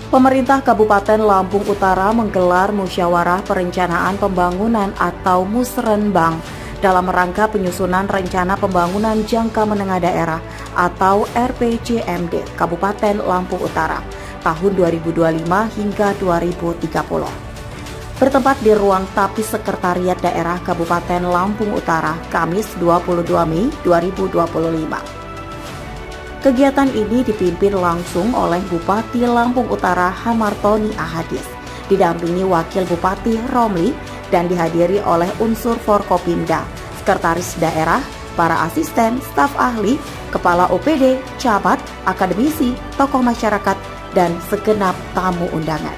Pemerintah Kabupaten Lampung Utara menggelar musyawarah perencanaan pembangunan atau Musrenbang dalam rangka penyusunan rencana pembangunan jangka menengah daerah atau RPJMD Kabupaten Lampung Utara tahun 2025 hingga 2030. Bertempat di ruang Tapis Sekretariat Daerah Kabupaten Lampung Utara, Kamis 22 Mei 2025. Kegiatan ini dipimpin langsung oleh Bupati Lampung Utara Hamartoni Ahadis, didampingi Wakil Bupati Romli dan dihadiri oleh unsur Forkopimda, Sekretaris Daerah, para asisten, staf ahli, kepala OPD, camat, akademisi, tokoh masyarakat, dan segenap tamu undangan.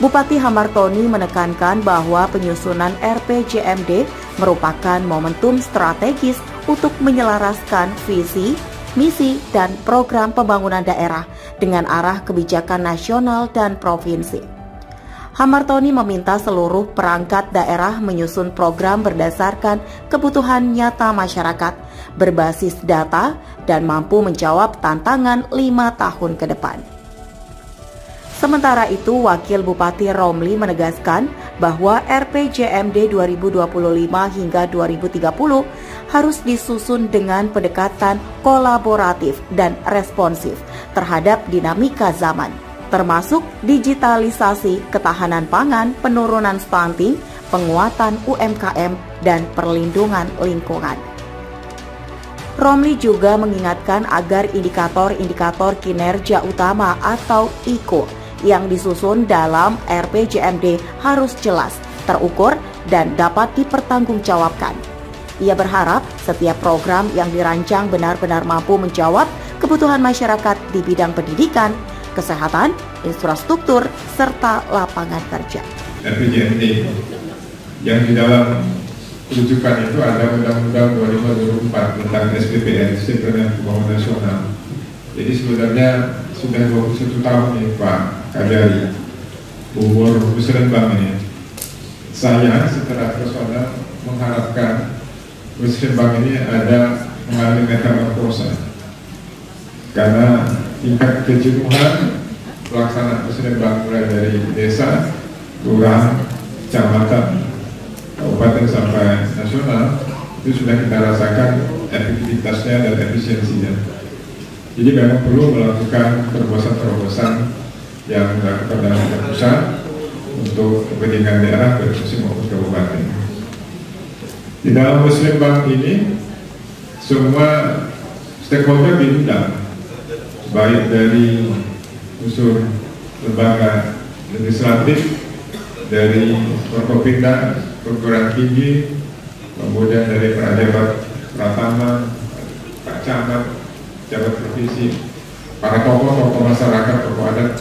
Bupati Hamartoni menekankan bahwa penyusunan RPJMD merupakan momentum strategis untuk menyelaraskan visi, misi, dan program pembangunan daerah dengan arah kebijakan nasional dan provinsi. Hamartoni meminta seluruh perangkat daerah menyusun program berdasarkan kebutuhan nyata masyarakat, berbasis data, dan mampu menjawab tantangan 5 tahun ke depan. Sementara itu, Wakil Bupati Romli menegaskan bahwa RPJMD 2025 hingga 2030 harus disusun dengan pendekatan kolaboratif dan responsif terhadap dinamika zaman, termasuk digitalisasi, ketahanan pangan, penurunan stunting, penguatan UMKM, dan perlindungan lingkungan. Romli juga mengingatkan agar indikator-indikator kinerja utama atau IKO yang disusun dalam RPJMD harus jelas, terukur, dan dapat dipertanggungjawabkan. Ia berharap setiap program yang dirancang benar-benar mampu menjawab kebutuhan masyarakat di bidang pendidikan, kesehatan, infrastruktur, serta lapangan kerja. RPJMD yang di dalam rujukan itu ada Undang-Undang 25/2004 tentang SPPN, Sistem Perencanaan Pembangunan Nasional. Jadi sebenarnya sudah 21 tahun nih Pak Kadari umur Musrenbang ini. Saya secara personal mengharapkan Musrenbang ini ada mengalami metamorfosa karena tingkat kejenuhan pelaksanaan Musrenbang mulai dari desa, kelurahan, kecamatan, kabupaten sampai nasional itu sudah kita rasakan efektivitasnya dan efisiensinya. Jadi memang perlu melakukan terobosan-terobosan yang dilakukan dalam tingkat pusat untuk kepentingan daerah provinsi maupun kabupaten. Di dalam Musrenbang ini semua stakeholder diundang, baik dari unsur lembaga legislatif, dari Forkopimda, perguruan tinggi, kemudian dari pejabat pratama, Pak Camat, pejabat provinsi, para tokoh-tokoh masyarakat, tokoh adat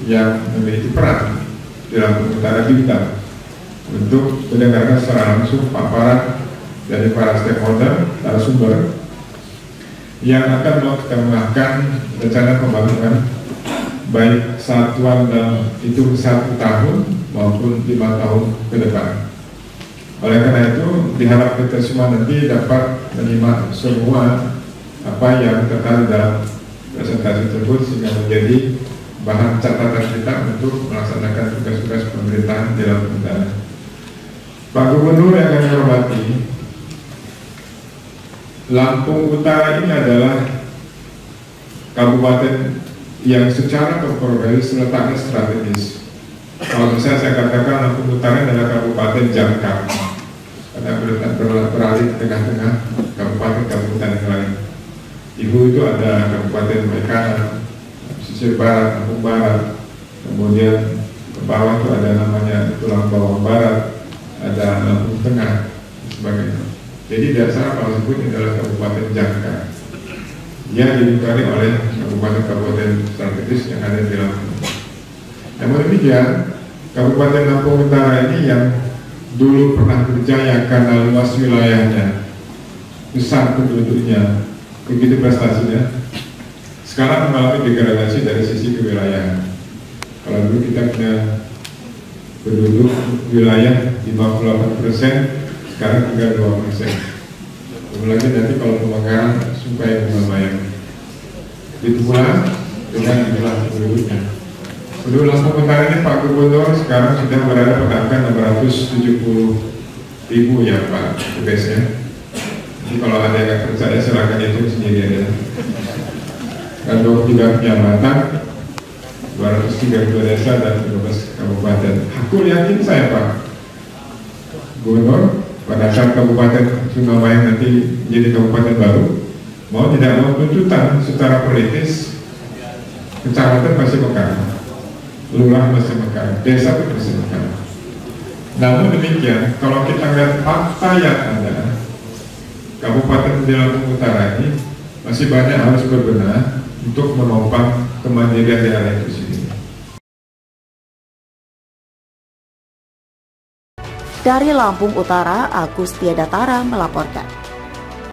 yang memiliki peran di Lampung Utara diundang untuk mendengarkan secara langsung paparan dari para stakeholder, narasumber yang akan melaksanakan rencana pembangunan baik satuan dalam hitung 1 tahun maupun 5 tahun ke depan. Oleh karena itu diharapkan kita semua nanti dapat menyimak semua apa yang terkait dalam presentasi tersebut sehingga menjadi bahan catatan kita untuk melaksanakan tugas-tugas pemerintahan di Lampung Utara. Pak Gubernur yang kami hormati, Lampung Utara ini adalah kabupaten yang secara topografis letaknya strategis. Kalau misalnya saya katakan Lampung Utara adalah kabupaten jangkar karena berada di tengah-tengah kabupaten-kabupaten yang lain. Ibu itu ada Kabupaten Baikanan, pesisir barat, Lampung Barat, kemudian ke bawah itu ada namanya Tulang Bawang Barat, ada Lampung Tengah, dan sebagainya. Jadi dasar kalau disebut adalah kabupaten jangkar. Dia dilingkari oleh kabupaten-kabupaten strategis yang ada di Lampung. Namun demikian, Kabupaten Lampung Utara ini yang dulu pernah berjaya karena luas wilayahnya, besar penduduknya, begitu prestasinya, sekarang mengalami degradasi dari sisi kewilayahan. Kalau dulu kita punya penduduk wilayah 58%, sekarang tinggal 2%. Kemudian nanti kalau pemekaran supaya lumayan. Itu pula dengan jumlah penduduknya. Penduduk Lampung Utara ini Pak Gubernur sekarang sudah berada pada angka 670.000 ya Pak Kepes ya. Jadi kalau ada yang nggak percaya silakan itu sendiri aja. Dan 23 kecamatan, 232 desa dan 12 kabupaten. Aku yakin saya Pak Gubernur pada saat Kabupaten Sungamayang nanti jadi kabupaten baru, mau tidak mau tuntutan secara politis, kecamatan pasti mekar, lurah masih mekar, desa pun masih mekar. Namun demikian, kalau kita lihat fakta yang ada, Kabupaten di Lampung Utara ini masih banyak harus berbenah untuk menopang kemandirian daerah itu sendiri. Dari Lampung Utara, Agus Tiadatara melaporkan.